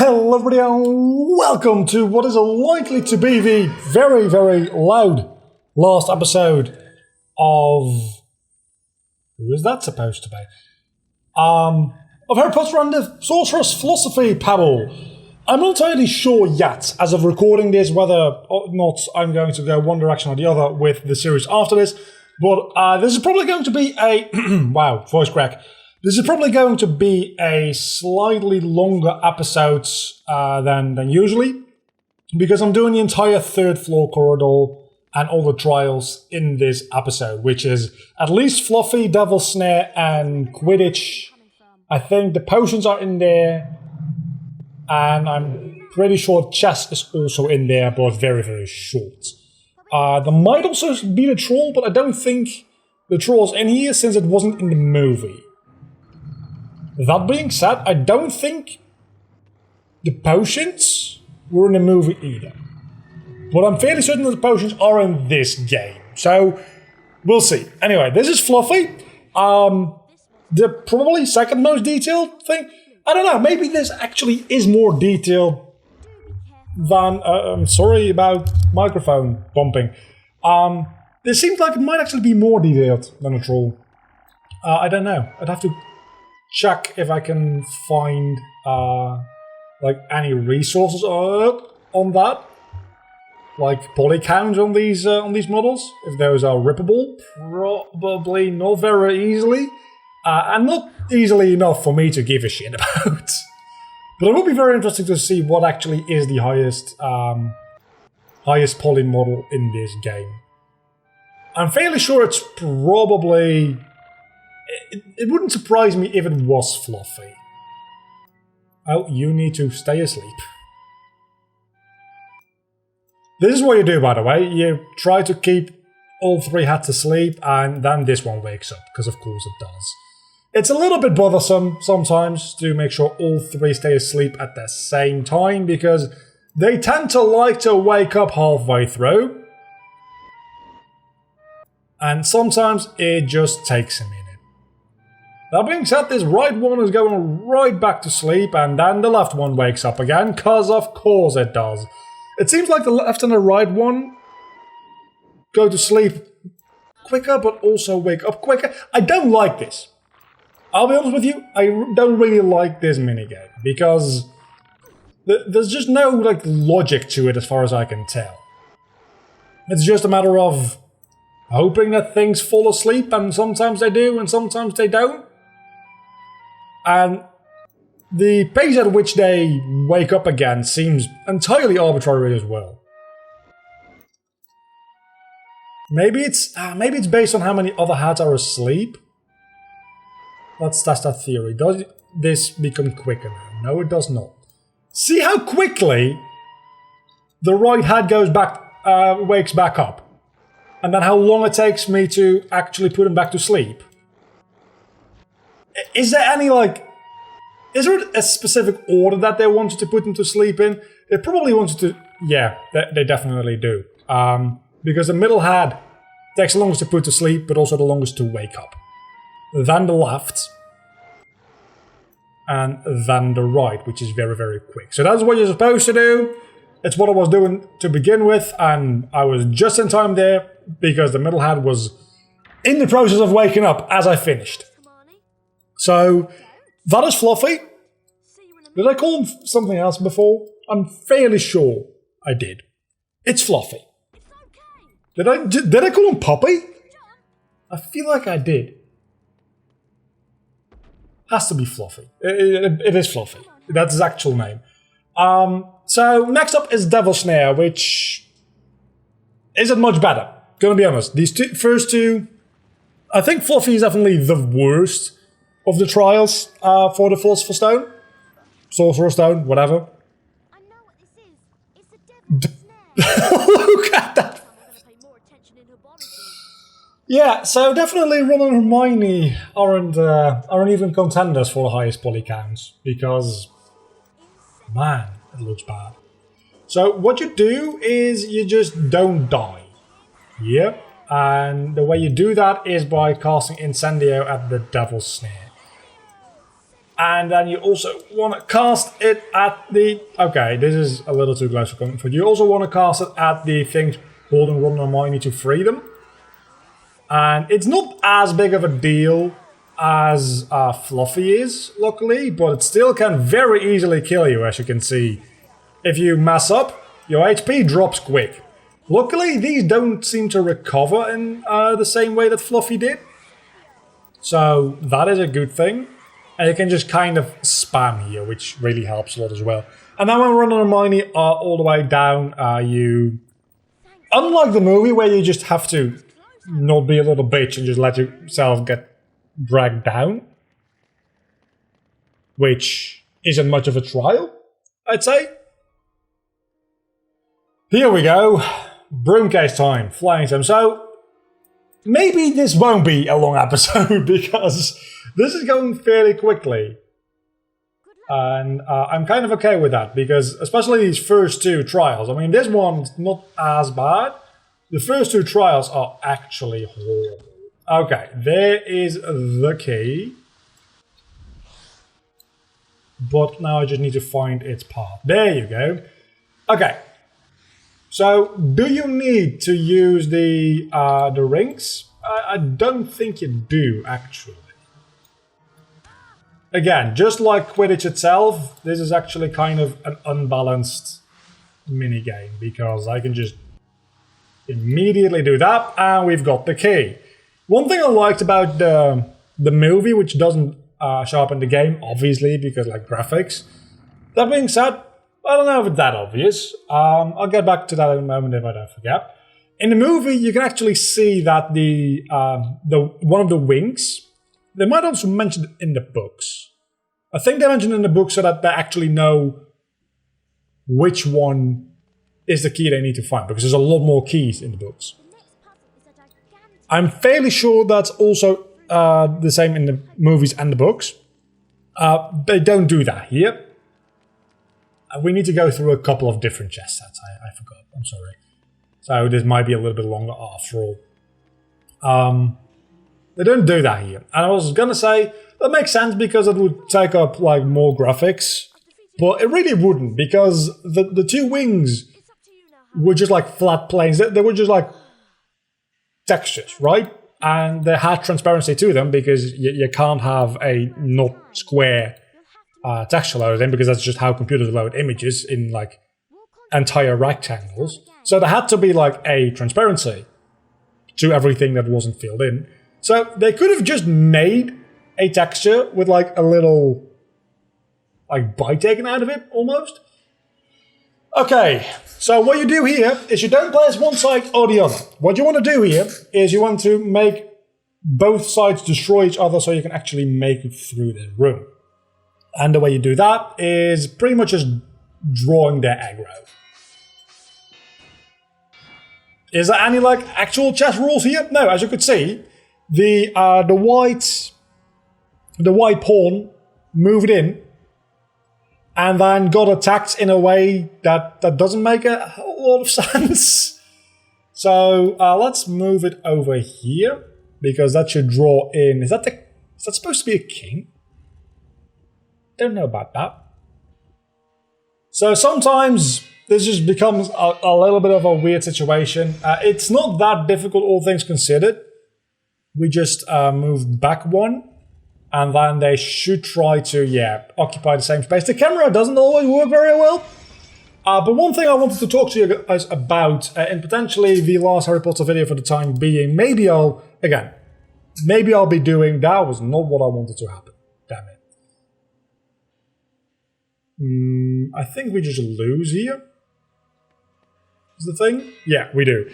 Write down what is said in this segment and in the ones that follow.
Hello everybody and welcome to what is likely to be the very, very loud last episode of... Who is that supposed to be? Of Harry Potter and the Sorcerer's Philosophy Pebble. I'm not entirely sure yet, as of recording this, whether or not I'm going to go one direction or the other with the series after this, but this is probably going to be a... wow, voice crack. This is probably going to be a slightly longer episode than usually, because I'm doing the entire third floor corridor and all the trials in this episode, which is at least Fluffy, Devil's Snare, and Quidditch. I think the potions are in there, and I'm pretty sure chess is also in there, but very, very short. There might also be the troll, but I don't think the troll's in here since it wasn't in the movie. That being said, I don't think the potions were in the movie either. But I'm fairly certain that the potions are in this game. So, we'll see. Anyway, this is Fluffy. The probably second most detailed thing. I don't know, maybe this actually is more detailed than... I'm sorry about microphone bumping. This seems like it might actually be more detailed than a troll. I don't know. I'd have to check if I can find like any resources on that, like poly counts on these models. If those are rippable, probably not very easily, and not easily enough for me to give a shit about. But it will be very interesting to see what actually is the highest poly model in this game. I'm fairly sure it's probably... It wouldn't surprise me if it was Fluffy. Oh, you need to stay asleep. This is what you do, by the way. You try to keep all three hats asleep, and then this one wakes up, because of course it does. It's a little bit bothersome sometimes to make sure all three stay asleep at the same time, because they tend to like to wake up halfway through. And sometimes it just takes a minute. That being said, this right one is going right back to sleep, and then the left one wakes up again, cause of course it does. It seems like the left and the right one go to sleep quicker, but also wake up quicker. I don't like this. I'll be honest with you, I don't really like this minigame, because there's just no like logic to it as far as I can tell. It's just a matter of hoping that things fall asleep, and sometimes they do, and sometimes they don't. And the pace at which they wake up again seems entirely arbitrary as well. Maybe it's based on how many other hats are asleep. Let's test that theory. Does this become quicker now? No, it does not. See how quickly the right hat goes back, wakes back up, and then how long it takes me to actually put him back to sleep. Is there any, like... Is there a specific order that they wanted to put him to sleep in? They probably wanted to... Yeah, they definitely do. Because the middle hat takes the longest to put to sleep, but also the longest to wake up. Then the left. And then the right, which is very, very quick. So that's what you're supposed to do. It's what I was doing to begin with, and I was just in time there, because the middle hat was in the process of waking up as I finished. So, that is Fluffy. Did I call him something else before? I'm fairly sure I did. It's Fluffy. Did I call him Puppy? I feel like I did. Has to be Fluffy. It is Fluffy. That's his actual name. So, next up is Devil's Snare, which isn't much better. Gonna be honest. These first two... I think Fluffy is definitely the worst of the trials for the Philosopher's Stone. Sorcerer's Stone, whatever. I know what this is. It's the Devil's Snare. Look at that! Yeah, so definitely Ron and Hermione aren't even contenders for the highest poly counts, because, man, it looks bad. So what you do is you just don't die. Yep. And the way you do that is by casting Incendio at the Devil's Snare. And then you also want to cast it at the... Okay, this is a little too close for comfort. You also want to cast it at the things holding Ron and Hermione to free them. And it's not as big of a deal as Fluffy is, luckily, but it still can very easily kill you, as you can see. If you mess up, your HP drops quick. Luckily, these don't seem to recover in the same way that Fluffy did. So that is a good thing. And you can just kind of spam here, which really helps a lot as well. And then when Ron and Hermione are all the way down, you... Unlike the movie, where you just have to not be a little bitch and just let yourself get dragged down, which isn't much of a trial, I'd say. Here we go. Broomcase time. Flying sim. So, maybe this won't be a long episode because this is going fairly quickly. And I'm kind of okay with that because, especially these first two trials, I mean, this one's not as bad. The first two trials are actually horrible. Okay, there is the key. But now I just need to find its path. There you go. Okay. So, do you need to use the rings? I don't think you do, actually. Again, just like Quidditch itself, this is actually kind of an unbalanced minigame because I can just immediately do that and we've got the key. One thing I liked about the movie, which doesn't show up in the game, obviously, because like graphics. That being said, I don't know if it's that obvious. I'll get back to that in a moment if I don't forget. In the movie, you can actually see that the one of the wings, they might also mention it in the books. I think they mentioned it in the book so that they actually know which one is the key they need to find, because there's a lot more keys in the books. I'm fairly sure that's also the same in the movies and the books. They don't do that here. We need to go through a couple of different chess sets. I forgot. I'm sorry. So this might be a little bit longer after all. They don't do that here. And I was going to say, that makes sense because it would take up like more graphics. But it really wouldn't, because the two wings were just like flat planes. They were just like textures, right? And they had transparency to them because you can't have a not square texture loaded in, because that's just how computers load images in like entire rectangles. So there had to be like a transparency to everything that wasn't filled in. So they could have just made a texture with like a little like bite taken out of it almost. Okay, so what you do here is you don't place one side or the other. What you want to do here is you want to make both sides destroy each other so you can actually make it through the room. And the way you do that is pretty much just drawing their aggro. Is there any like actual chess rules here? No, as you could see, the white pawn moved in and then got attacked in a way that doesn't make a whole lot of sense. So let's move it over here, because that should draw in. Is that supposed to be a king? Don't know about that. So sometimes this just becomes a little bit of a weird situation. It's not that difficult, all things considered. We just move back one, and then they should try to, occupy the same space. The camera doesn't always work very well. But one thing I wanted to talk to you guys about, in potentially the last Harry Potter video for the time being, maybe I'll be doing, that was not what I wanted to happen. Damn it. I think we just lose here. Is the thing? Yeah, we do.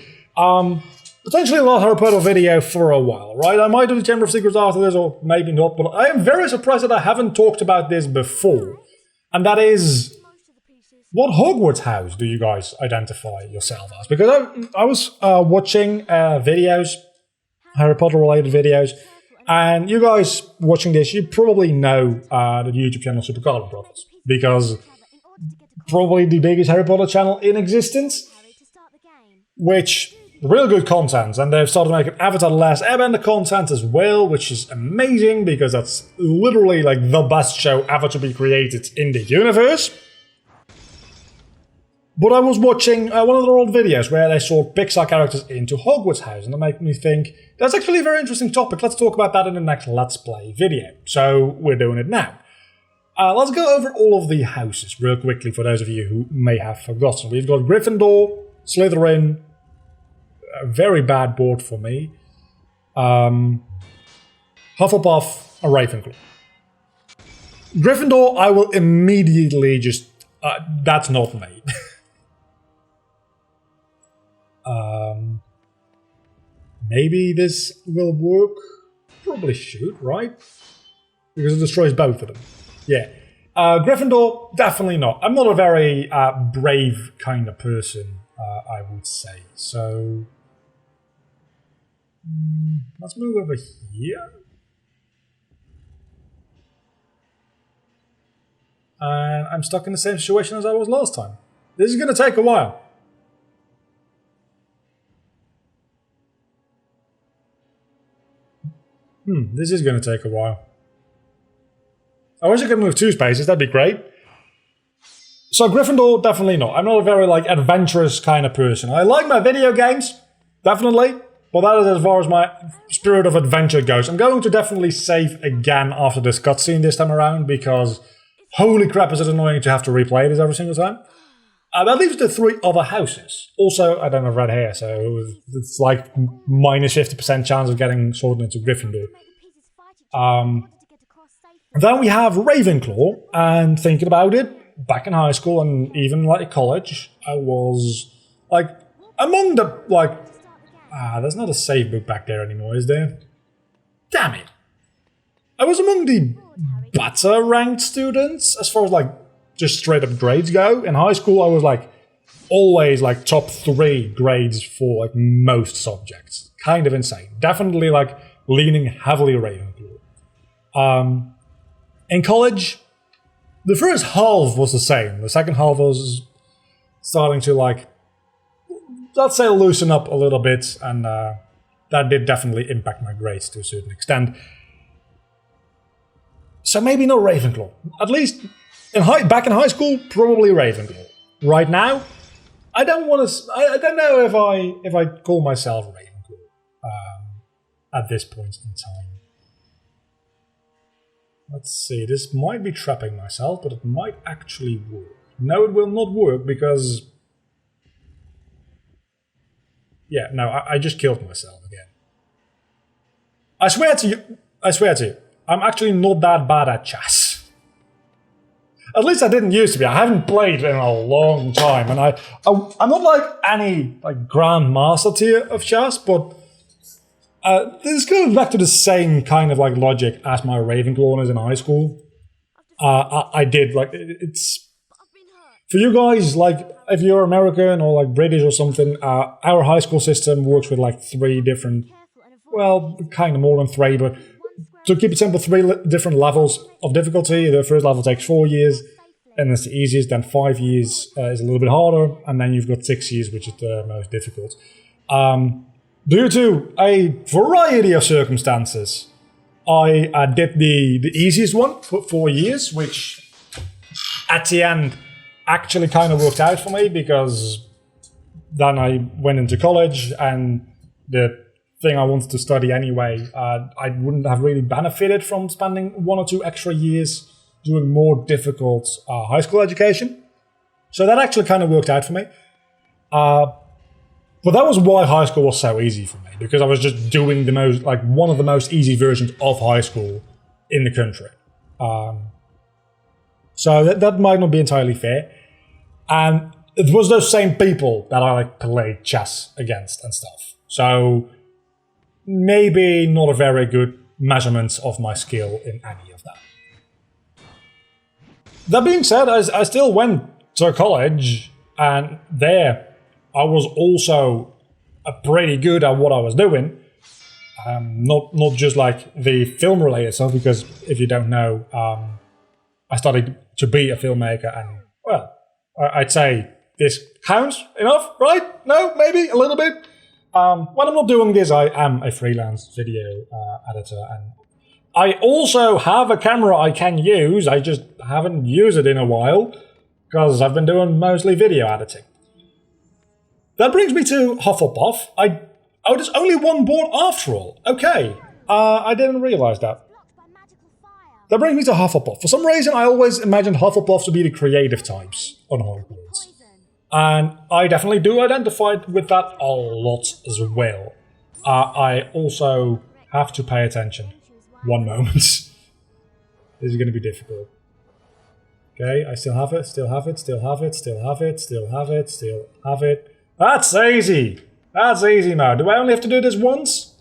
Potentially a last Harry Potter video for a while, right? I might do the Chamber of Secrets after this, or maybe not, but I am very surprised that I haven't talked about this before. And that is, what Hogwarts house do you guys identify yourself as? Because I was watching videos, Harry Potter related videos, and you guys watching this, you probably know the YouTube channel Super Carlin Brothers, because probably the biggest Harry Potter channel in existence, which real good content, and they've started making Avatar: The Last Airbender content as well, which is amazing because that's literally like the best show ever to be created in the universe. But I was watching one of their old videos where they saw Pixar characters into Hogwarts House, and that made me think, that's actually a very interesting topic. Let's talk about that in the next Let's Play video. So we're doing it now. Let's go over all of the houses real quickly for those of you who may have forgotten. We've got Gryffindor, Slytherin, a very bad board for me, Hufflepuff, and Ravenclaw. Gryffindor, I will immediately just... that's not me. Maybe this will work. Probably should, right? Because it destroys both of them. Yeah. Gryffindor, definitely not. I'm not a very brave kind of person, I would say. So... let's move over here. And I'm stuck in the same situation as I was last time. This is going to take a while. This is going to take a while. I wish I could move 2 spaces, that'd be great. So Gryffindor, definitely not. I'm not a very adventurous kind of person. I like my video games, definitely, but that is as far as my spirit of adventure goes. I'm going to definitely save again after this cutscene this time around, because holy crap is it annoying to have to replay this every single time. That leaves the 3 other houses. Also, I don't have red hair, so it's like minus 50% chance of getting sorted into Gryffindor. Then we have Ravenclaw, and thinking about it, back in high school and even college, I was among the there's not a save book back there anymore, is there? Damn it! I was among the better ranked students as far as just straight up grades go. In high school, I was always top 3 grades for most subjects. Kind of insane. Definitely leaning heavily Ravenclaw. In college, the first half was the same. The second half was starting to let's say loosen up a little bit, and that did definitely impact my grades to a certain extent. So maybe not Ravenclaw. At least back in high school, probably Ravenclaw. Right now, I don't want to. I don't know if I call myself Ravenclaw at this point in time. Let's see. This might be trapping myself, but it might actually work. No, it will not work because. Yeah, no, I just killed myself again. I swear to you, I'm actually not that bad at chess. At least I didn't used to be. I haven't played in a long time, and I'm not any grand master tier of chess, but this goes back to the same kind of logic as my Ravenclaw in high school. I did it's. For you guys, if you're American or British or something, our high school system works with 3 different, well, kind of more than 3, but to keep it simple, 3 different levels of difficulty. The first level takes 4 years, and it's the easiest. Then 5 years is a little bit harder, and then you've got 6 years, which is the most difficult. Due to a variety of circumstances, I did the easiest one for 4 years, which at the end actually kind of worked out for me, because then I went into college, and the thing I wanted to study anyway, I wouldn't have really benefited from spending 1 or 2 extra years doing more difficult high school education. So that actually kind of worked out for me. But that was why high school was so easy for me, because I was just doing the most, one of the most easy versions of high school in the country. So that might not be entirely fair. And it was those same people that I played chess against and stuff. So maybe not a very good measurement of my skill in any of that. That being said, I still went to college, and there I was also pretty good at what I was doing. Not just the film related stuff, because if you don't know, I started to be a filmmaker, and well, I'd say this counts enough, right? No, maybe a little bit. when I'm not doing this, I am a freelance video editor, and I also have a camera I can use. I just haven't used it in a while because I've been doing mostly video editing. That brings me to Hufflepuff. Oh, there's only one board after all. Okay, I didn't realize that. Blocked by magical fire. That brings me to Hufflepuff. For some reason, I always imagined Hufflepuff to be the creative types on Hogwarts. Poison. And I definitely do identify with that a lot as well. I also have to pay attention. One moment. This is going to be difficult. Okay, I still have it, still have it, still have it, still have it, still have it, still have it. That's easy! That's easy now. Do I only have to do this once?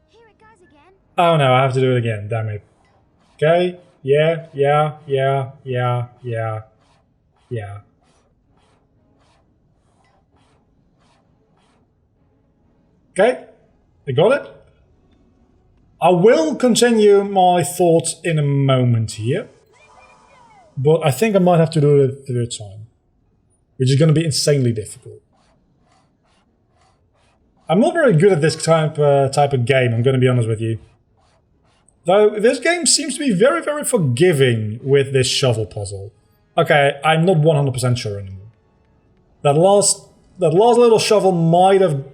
Here it goes again. Oh no, I have to do it again, damn it. Okay, yeah. Okay, I got it. I will continue my thoughts in a moment here. But I think I might have to do it a third time. Which is going to be insanely difficult. I'm not very good at this type of game, I'm going to be honest with you. Though this game seems to be very, very forgiving with this shovel puzzle. Okay, I'm not 100% sure anymore. That last little shovel might have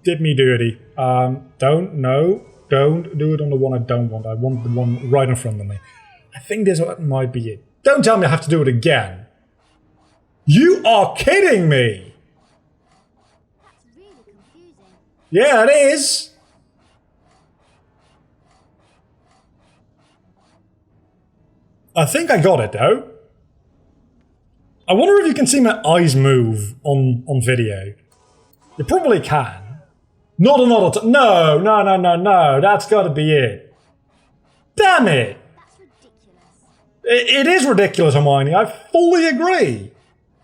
did me dirty. Don't do it on the one I don't want. I want the one right in front of me. I think this might be it. Don't tell me I have to do it again. You are kidding me! That's really confusing. Yeah, it is. I think I got it though. I wonder if you can see my eyes move on video. You probably can. Not another time. No. That's got to be it. Damn it! That's ridiculous. It is ridiculous, Hermione. I fully agree.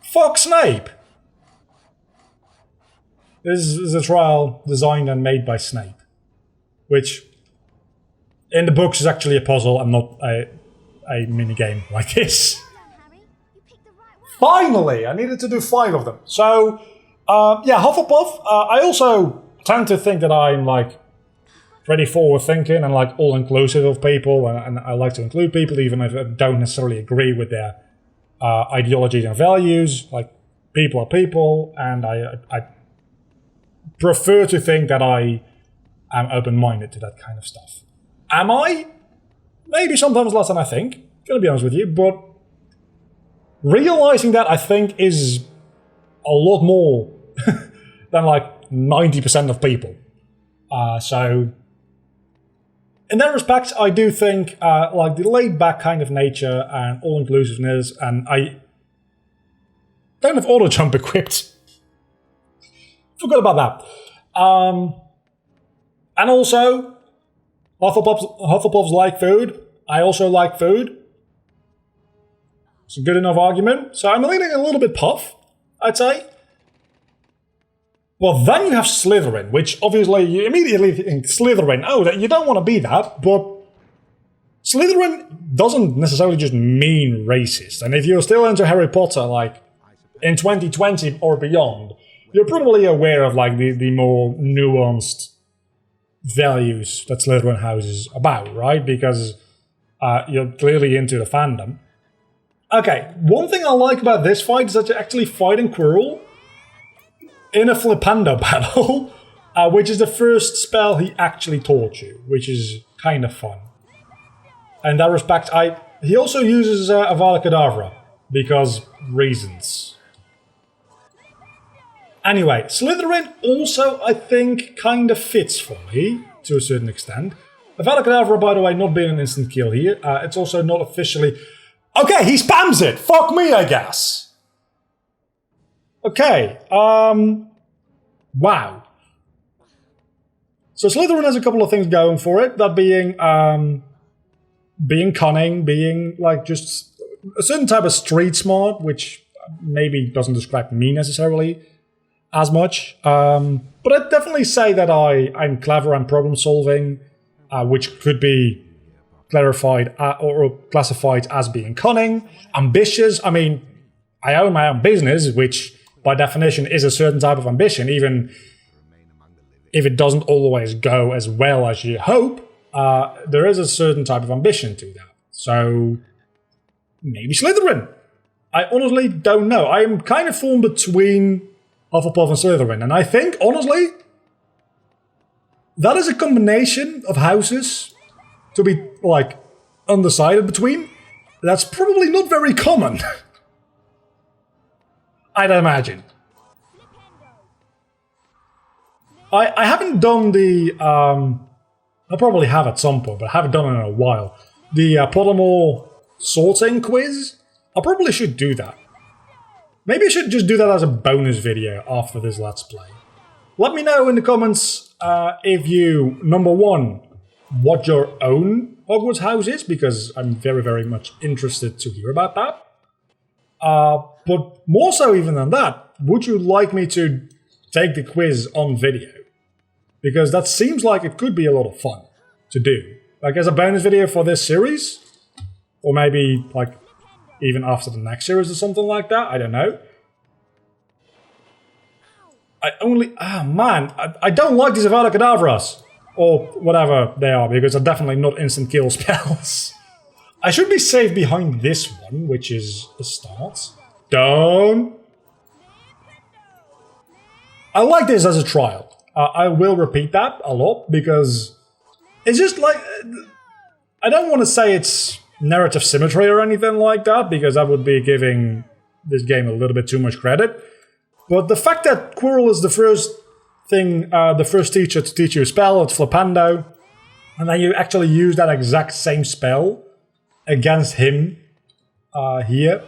Fuck Snape. This is a trial designed and made by Snape. Which, in the books, is actually a puzzle and not a mini-game like this. Well done, Harry. You picked the right one. Finally! I needed to do 5 of them. So, yeah, Hufflepuff. I also tend to think that I'm, like, pretty forward-thinking and, like, all-inclusive of people. And I like to include people even if I don't necessarily agree with their ideologies and values. Like, people are people, and I prefer to think that I am open-minded to that kind of stuff. Am I? Maybe sometimes less than I think, gonna be honest with you, but realizing that I think is a lot more than like 90% of people. So in that respect, I do think like the laid-back kind of nature and all-inclusiveness, and I don't have auto-jump equipped. Forgot about that. And also, Hufflepuffs like food. I also like food. It's a good enough argument. So I'm leaning a little bit Puff, I'd say. But then you have Slytherin, which obviously you immediately think Slytherin. Oh, that you don't want to be that, but Slytherin doesn't necessarily just mean racist. And if you're still into Harry Potter, like in 2020 or beyond, you're probably aware of like the more nuanced values that Slytherin House is about, right? Because you're clearly into the fandom. Okay, one thing I like about this fight is that you're actually fighting Quirrell in a Flipendo battle, which is the first spell he actually taught you, which is kind of fun. In that respect, he also uses Avada Kedavra, because reasons. Anyway, Slytherin also, I think, kind of fits for me, to a certain extent. Avada Kedavra, by the way, not being an instant kill here. It's also not officially... Okay, he spams it! Fuck me, I guess! Okay, wow. So Slytherin has a couple of things going for it, that being cunning, being, like, just a certain type of street smart, which maybe doesn't describe me necessarily as much. But I'd definitely say that I'm clever and problem solving, which could be clarified or classified as being cunning, ambitious. I mean, I own my own business, which by definition is a certain type of ambition, even if it doesn't always go as well as you hope, there is a certain type of ambition to that. So maybe Slytherin. I honestly don't know. I'm kind of torn between Hufflepuff and Slytherin, and I think, honestly, that is a combination of houses to be, like, undecided between. That's probably not very common. I'd imagine. I haven't done the... I probably have at some point, but I haven't done it in a while. The Pottermore sorting quiz. I probably should do that. Maybe I should just do that as a bonus video after this Let's Play. Let me know in the comments if you, number one, what your own Hogwarts house is, because I'm very, very much interested to hear about that. But more so even than that, would you like me to take the quiz on video? Because that seems like it could be a lot of fun to do. Like as a bonus video for this series, or maybe like even after the next series or something like that, I don't know. I don't like these Avada Kedavras, or whatever they are, because they're definitely not instant kill spells. I should be safe behind this one, which is the start. Don't. I like this as a trial. I will repeat that a lot, because it's just like... I don't want to say it's narrative symmetry or anything like that, because that would be giving this game a little bit too much credit. But the fact that Quirrell is the first thing, the first teacher to teach you a spell, it's Flipendo, and then you actually use that exact same spell against him here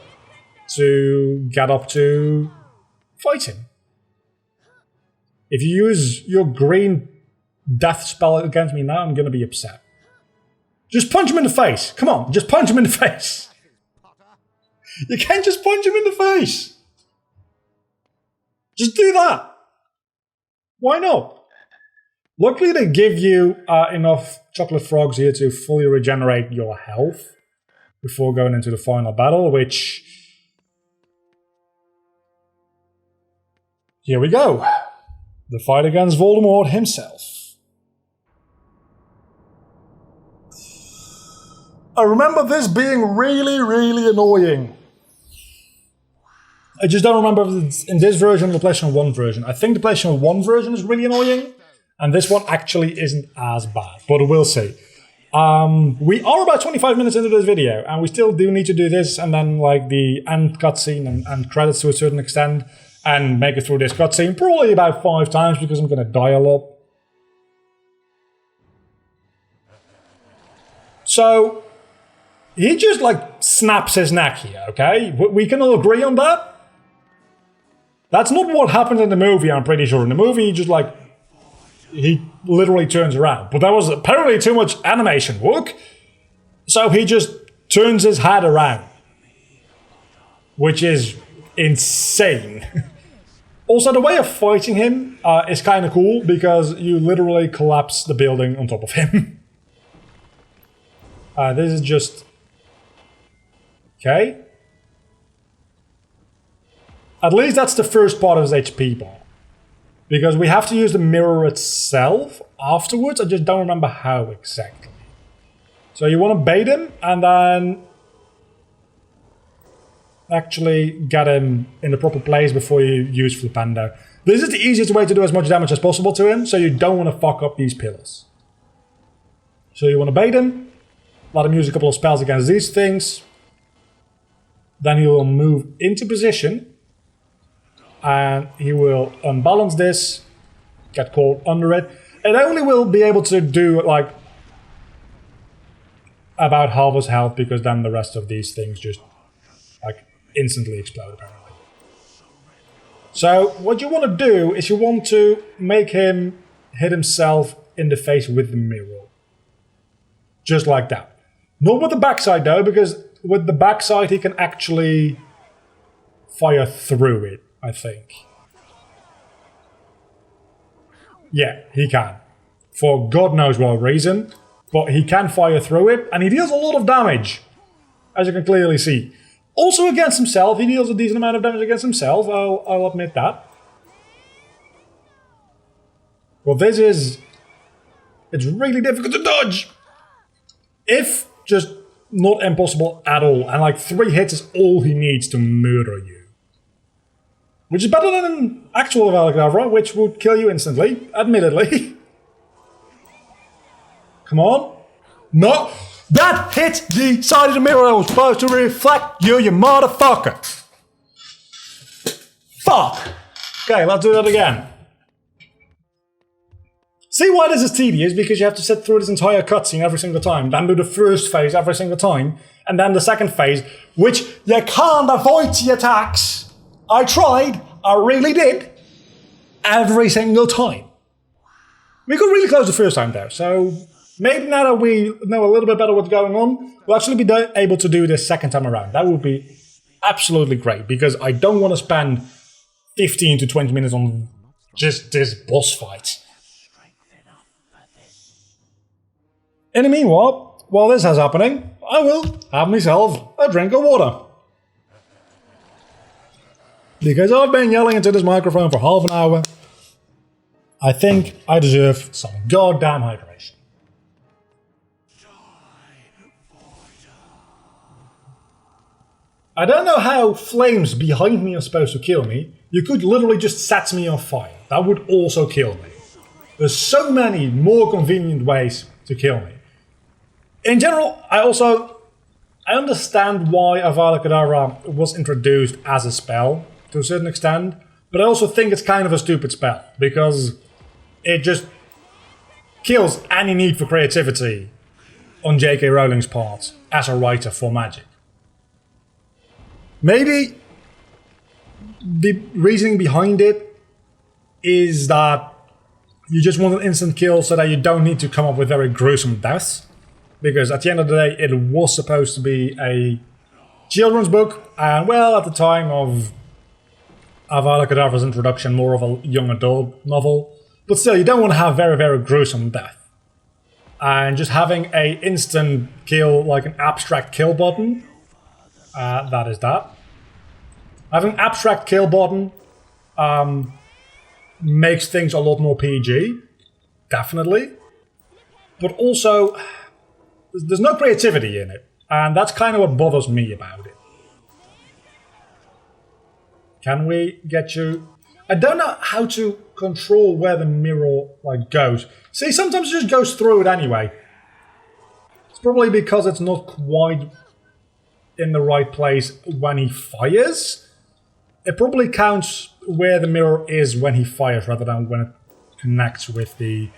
to get up to fight him. If you use your green death spell against me now, I'm going to be upset. Just punch him in the face. Come on, just punch him in the face. You can't just punch him in the face. Just do that. Why not? Luckily, they give you enough chocolate frogs here to fully regenerate your health before going into the final battle, which... Here we go. The fight against Voldemort himself. I remember this being really, really annoying. I just don't remember if it's in this version or the PlayStation 1 version. I think the PlayStation 1 version is really annoying, and this one actually isn't as bad, but we'll see. We are about 25 minutes into this video, and we still do need to do this, and then like the end cutscene and credits to a certain extent, and make it through this cutscene probably about 5 times, because I'm going to die a lot. So, he just like snaps his neck here, okay? We can all agree on that? That's not what happened in the movie, I'm pretty sure. In the movie, he just like... He literally turns around. But that was apparently too much animation work. So he just turns his head around. Which is insane. Also, the way of fighting him is kind of cool, because you literally collapse the building on top of him. This is just... Okay. At least that's the first part of his HP bar. Because we have to use the mirror itself afterwards. I just don't remember how exactly. So you want to bait him and then actually get him in the proper place before you use Flipendo. This is the easiest way to do as much damage as possible to him, so you don't want to fuck up these pillars. So you want to bait him, let him use a couple of spells against these things. Then he will move into position. And he will unbalance this, get caught under it. It only will be able to do like about half his health, because then the rest of these things just like instantly explode apparently. So what you want to do is you want to make him hit himself in the face with the mirror. Just like that. Not with the backside though, because with the backside he can actually fire through it. I think. Yeah, he can. For God knows what reason. But he can fire through it, and he deals a lot of damage. As you can clearly see. Also against himself, he deals a decent amount of damage against himself, I'll admit that. Well, it's really difficult to dodge. If just not impossible at all, and like 3 hits is all he needs to murder you. Which is better than actual Valakadavra, which would kill you instantly, admittedly. Come on. No! That hit the side of the mirror that was supposed to reflect you, you motherfucker! Fuck! Okay, let's do that again. See why this is tedious? Because you have to sit through this entire cutscene every single time, then do the first phase every single time, and then the second phase, which you can't avoid the attacks. I tried, I really did, every single time. We got really close the first time though, so maybe now that we know a little bit better what's going on, we'll actually be able to do this second time around. That would be absolutely great, because I don't want to spend 15 to 20 minutes on just this boss fight. In the meanwhile, while this is happening, I will have myself a drink of water. Because I've been yelling into this microphone for half an hour, I think I deserve some goddamn hydration. I don't know how flames behind me are supposed to kill me. You could literally just set me on fire. That would also kill me. There's so many more convenient ways to kill me. In general, I understand why Avada Kedavra was introduced as a spell, to a certain extent, but I also think it's kind of a stupid spell, because it just kills any need for creativity on J.K. Rowling's part as a writer for magic. Maybe the reasoning behind it is that you just want an instant kill so that you don't need to come up with very gruesome deaths. Because at the end of the day, it was supposed to be a children's book, and well, at the time of Avada Kedavra's introduction, more of a young adult novel. But still, you don't want to have very, very gruesome death. And just having a instant kill, like an abstract kill button, that is that. Having abstract kill button makes things a lot more PG, definitely. But also, there's no creativity in it, and that's kind of what bothers me about it. Can we get you... I don't know how to control where the mirror goes. See, sometimes it just goes through it anyway. It's probably because it's not quite in the right place when he fires. It probably counts where the mirror is when he fires rather than when it connects with the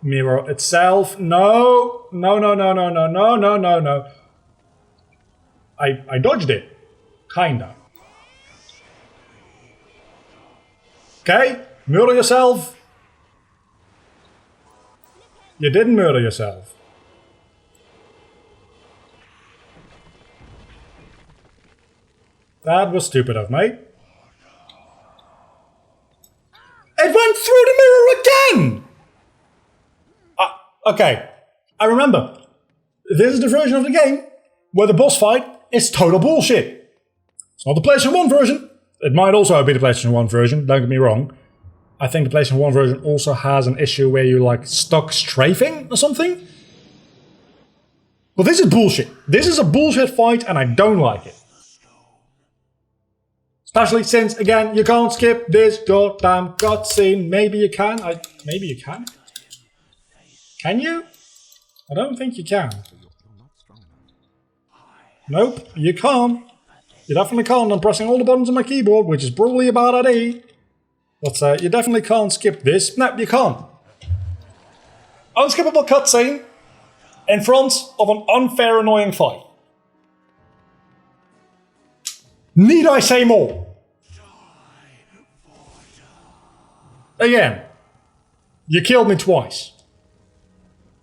mirror itself. No. I dodged it. Kinda. Okay, murder yourself. You didn't murder yourself. That was stupid of me. It went through the mirror again! Okay, I remember. This is the version of the game where the boss fight is total bullshit. It's not the PlayStation 1 version. It might also be the PlayStation 1 version, don't get me wrong. I think the PlayStation 1 version also has an issue where you're stuck strafing or something. But this is bullshit. This is a bullshit fight and I don't like it. Especially since, again, you can't skip this goddamn cutscene. Maybe you can. Maybe you can. Can you? I don't think you can. Nope, you can't. You definitely can't. I'm pressing all the buttons on my keyboard, which is probably a bad idea. But you definitely can't skip this. No, you can't. Unskippable cutscene in front of an unfair, annoying fight. Need I say more? Again, you killed me twice.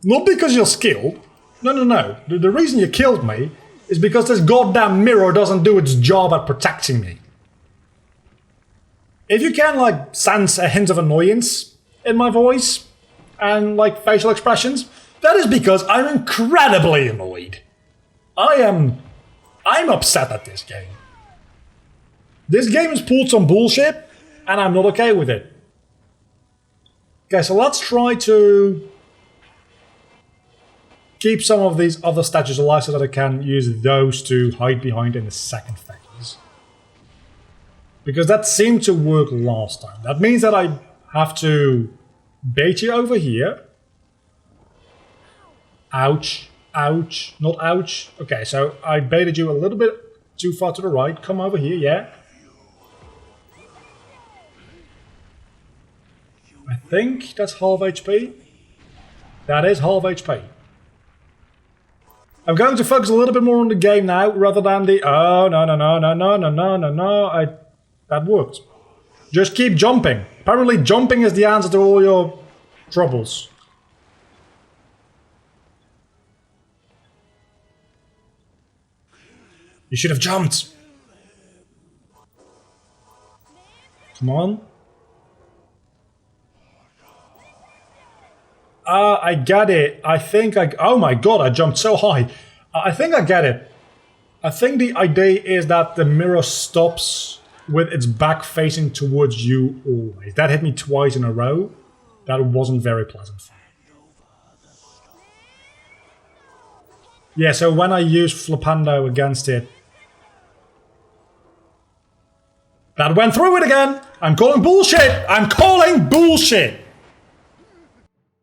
Not because you're skilled. No. The reason you killed me is because this goddamn mirror doesn't do its job at protecting me. If you can, sense a hint of annoyance in my voice and, facial expressions, that is because I'm incredibly annoyed. I am I'm upset at this game. This game has pulled some bullshit, and I'm not okay with it. Okay, so let's try to keep some of these other statues alive so that I can use those to hide behind in the second phase. Because that seemed to work last time. That means that I have to bait you over here. Ouch. Ouch. Not ouch. Okay, so I baited you a little bit too far to the right. Come over here, yeah. I think that's half HP. That is half HP. I'm going to focus a little bit more on the game now, rather than the... Oh, no. That worked. Just keep jumping. Apparently jumping is the answer to all your troubles. You should have jumped. Come on. I get it. I think I... Oh my god, I jumped so high. I think I get it. I think the idea is that the mirror stops with its back facing towards you always. That hit me twice in a row. That wasn't very pleasant. Yeah, so when I use Flipendo against it... That went through it again! I'm calling bullshit! I'm calling bullshit!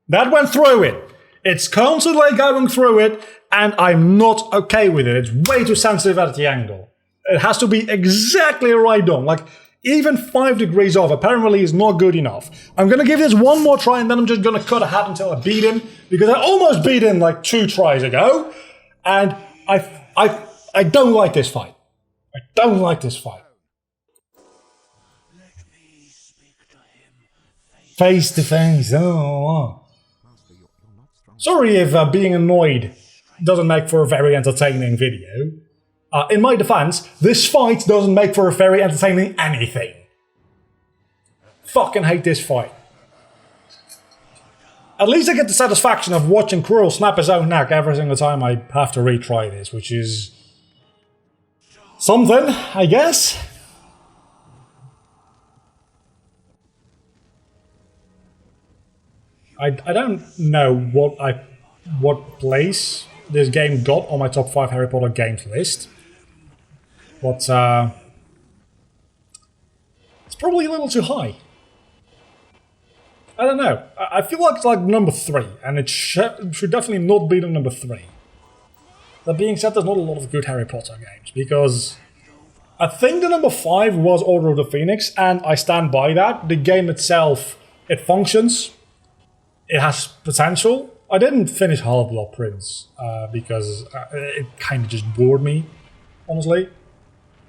That went through it. It's constantly going through it, and I'm not okay with it. It's way too sensitive at the angle. It has to be exactly right on. Like, even 5 degrees off apparently is not good enough. I'm going to give this one more try, and then I'm just going to cut a hat until I beat him, because I almost beat him like 2 tries ago, and I don't like this fight. I don't like this fight. Face to face. Oh. Sorry if being annoyed doesn't make for a very entertaining video. In my defense, this fight doesn't make for a very entertaining anything. Fucking hate this fight. At least I get the satisfaction of watching Quirrell snap his own neck every single time I have to retry this, which is... something, I guess. I don't know what place this game got on my top 5 Harry Potter games list, but it's probably a little too high. I don't know. I feel like it's like number 3, and it should definitely not be the number 3. That being said, there's not a lot of good Harry Potter games, because I think the number 5 was Order of the Phoenix, and I stand by that. The game itself, it functions. It has potential. I didn't finish Half-Blood Prince because it kind of just bored me, honestly.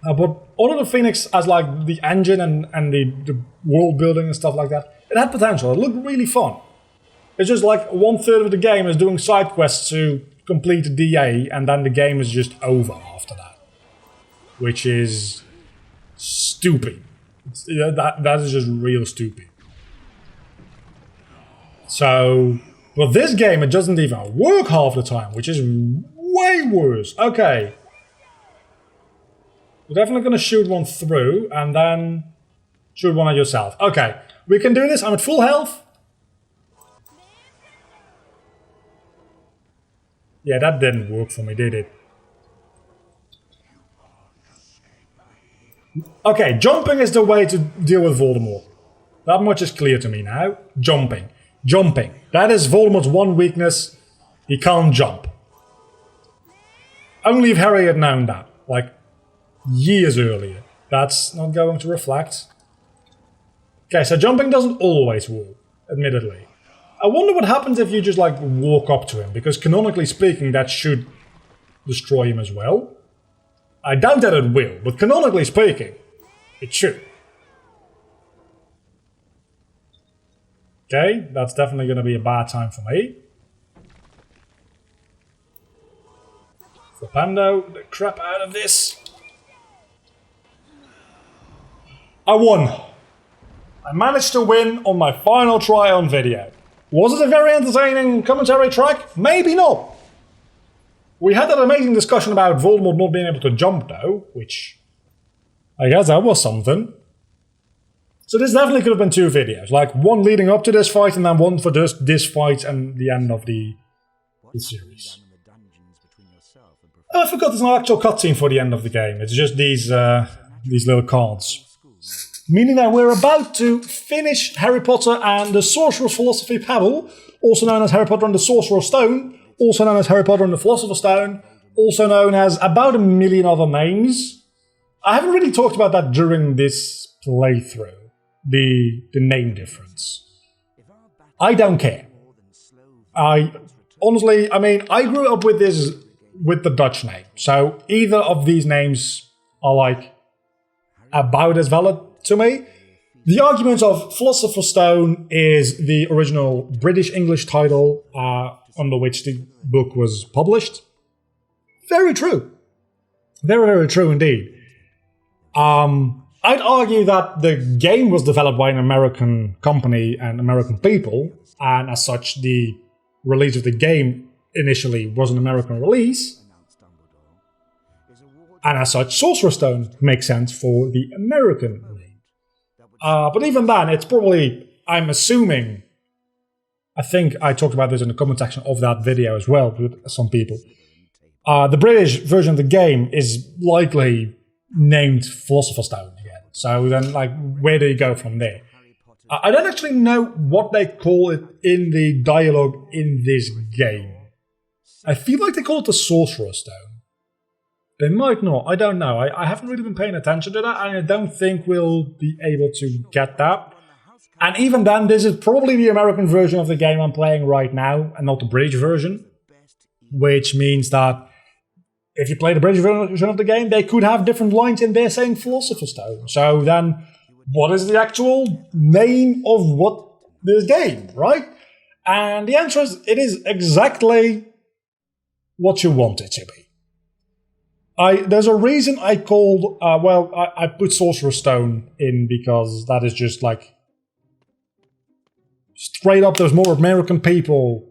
But Order of the Phoenix as like the engine and the world building and stuff like that, it had potential. It looked really fun. It's just like 1/3 of the game is doing side quests to complete the DA, and then the game is just over after that, which is stupid. That is just real stupid. So, well, this game, it doesn't even work half the time, which is way worse. Okay. We're definitely going to shoot one through, and then shoot one at yourself. Okay, we can do this. I'm at full health. Yeah, that didn't work for me, did it? Okay, jumping is the way to deal with Voldemort. That much is clear to me now. Jumping. Jumping. That is Voldemort's one weakness. He can't jump. Only if Harry had known that, like years earlier. That's not going to reflect. Okay, so jumping doesn't always work, admittedly. I wonder what happens if you just like walk up to him, because canonically speaking that should destroy him as well. I doubt that it will, but canonically speaking, it should. Okay, that's definitely going to be a bad time for me. Flipendo the crap out of this. I won. I managed to win on my final try on video. Was it a very entertaining commentary track? Maybe not. We had that amazing discussion about Voldemort not being able to jump, though, which I guess that was something. So this definitely could have been 2 videos, like one leading up to this fight and then one for just this fight and the end of the series. Oh, I forgot there's no actual cutscene for the end of the game. It's just these little cards. Meaning that we're about to finish Harry Potter and the Sorcerer's Philosophy Pebble, also known as Harry Potter and the Sorcerer's Stone, also known as Harry Potter and the Philosopher's Stone, also known as about a million other names. I haven't really talked about that during this playthrough, the name difference. I don't care. Honestly, I mean, I grew up with the Dutch name, so either of these names are like about as valid to me. The argument of Philosopher's Stone is the original British English title under which the book was published. Very true. Very, very true indeed. I'd argue that the game was developed by an American company and American people, and as such, the release of the game initially was an American release, and as such, Sorcerer's Stone makes sense for the American name. But even then, it's probably, I'm assuming, I think I talked about this in the comment section of that video as well with some people. The British version of the game is likely named Philosopher's Stone again. So then, like, where do you go from there? I don't actually know what they call it in the dialogue in this game. I feel like they call it the Sorcerer's Stone. They might not, I don't know. I haven't really been paying attention to that, and I don't think we'll be able to get that. And even then, this is probably the American version of the game I'm playing right now, and not the British version. Which means that if you play the British version of the game, they could have different lines in there saying Philosopher's Stone. So then, what is the actual name of what this game, right? And the answer is, it is exactly what you want it to be. There's a reason I called, I put Sorcerer's Stone in because that is just like, straight up, there's more American people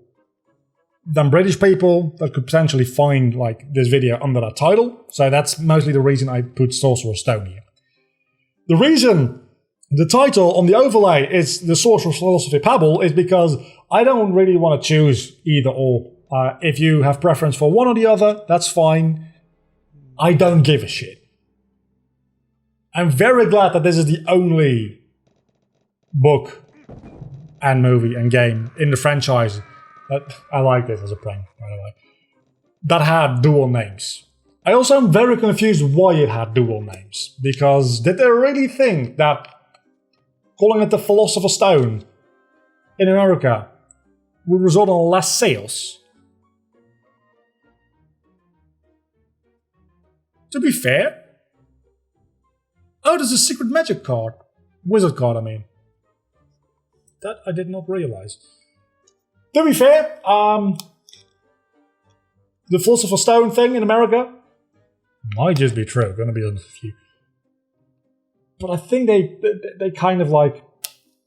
than British people that could potentially find like this video under that title. So that's mostly the reason I put Sorcerer's Stone here. The reason the title on the overlay is the Sorcerer's Philosophy Pebble is because I don't really want to choose either or. If you have preference for one or the other, that's fine. I don't give a shit. I'm very glad that this is the only book and movie and game in the franchise that, I like this as a prank, by the way, that had dual names. I also am very confused why it had dual names, because did they really think that calling it the Philosopher's Stone in America would result in less sales? To be fair, oh, there's a secret magic card. Wizard card, I mean. That I did not realize. To be fair, the Philosopher's Stone thing in America might just be true. Gonna be a few. But I think they kind of like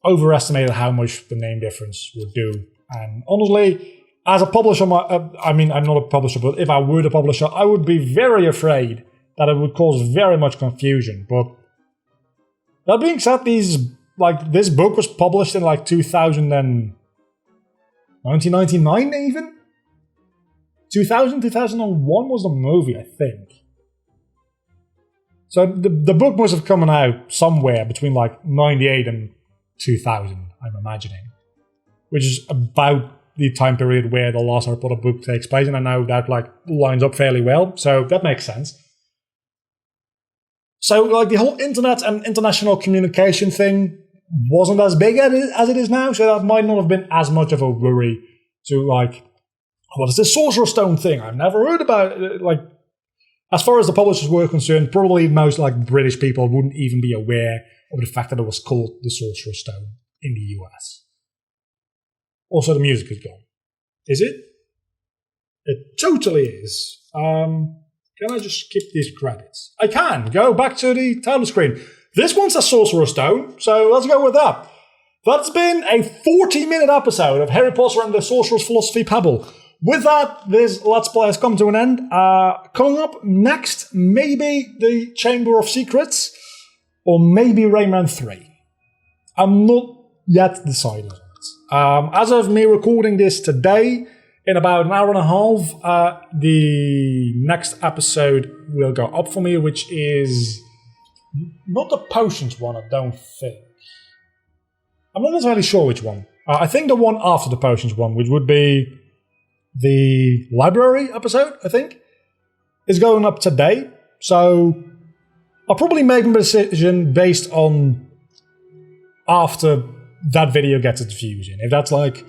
overestimated how much the name difference would do. And honestly, as a publisher, I mean, I'm not a publisher, but if I were a publisher, I would be very afraid that it would cause very much confusion. But that being said, this book was published in like 1999 even? 2001 was the movie, I think. So the book must have come out somewhere between like 98 and 2000, I'm imagining. Which is about the time period where the last Harry Potter book takes place, and I know that like lines up fairly well, so that makes sense. So like the whole internet and international communication thing wasn't as big as it is now, so that might not have been as much of a worry to like, what is this Sorcerer's Stone thing? I've never heard about it. Like, as far as the publishers were concerned, probably most like British people wouldn't even be aware of the fact that it was called the Sorcerer's Stone in the US. Also, the music is gone. Is it? It totally is. Can I just skip these credits? I can. Go back to the title screen. This one's a Sorcerer's Stone, so let's go with that. That's been a 40-minute episode of Harry Potter and the Sorcerer's Philosophy Pebble. with that, this Let's Play has come to an end. Coming up next, maybe the Chamber of Secrets, or maybe Rayman 3. I'm not yet decided on it. As of me recording this today, in about an hour and a half, the next episode will go up for me, which is not the potions one, I don't think. I'm not entirely sure which one. I think the one after the potions one, which would be the library episode, I think, is going up today. So I'll probably make my decision based on after that video gets its views in. If that's like...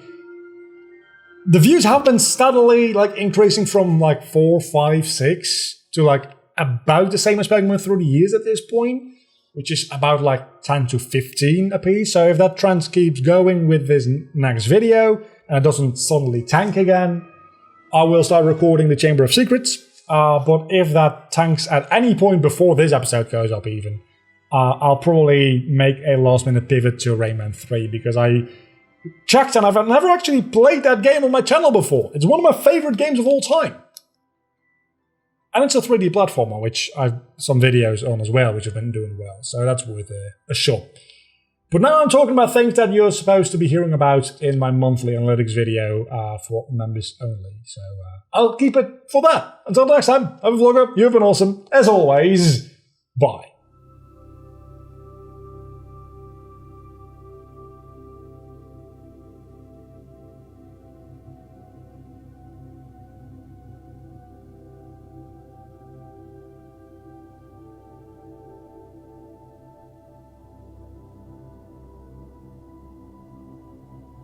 The views have been steadily like increasing from like 4, 5, 6 to like about the same as Pegman through the years at this point, which is about like 10 to 15 a piece. So if that trend keeps going with this next video and it doesn't suddenly tank again, I will start recording the Chamber of Secrets. But if that tanks at any point before this episode goes up even, I'll probably make a last minute pivot to Rayman 3 because I checked and I've never actually played that game on my channel before. It's one of my favorite games of all time. And it's a 3D platformer, which I've some videos on as well, which have been doing well. So that's worth a shot. But now I'm talking about things that you're supposed to be hearing about in my monthly analytics video for members only. So I'll keep it for that. Until next time, I'm a vlogger. You've been awesome. As always, bye.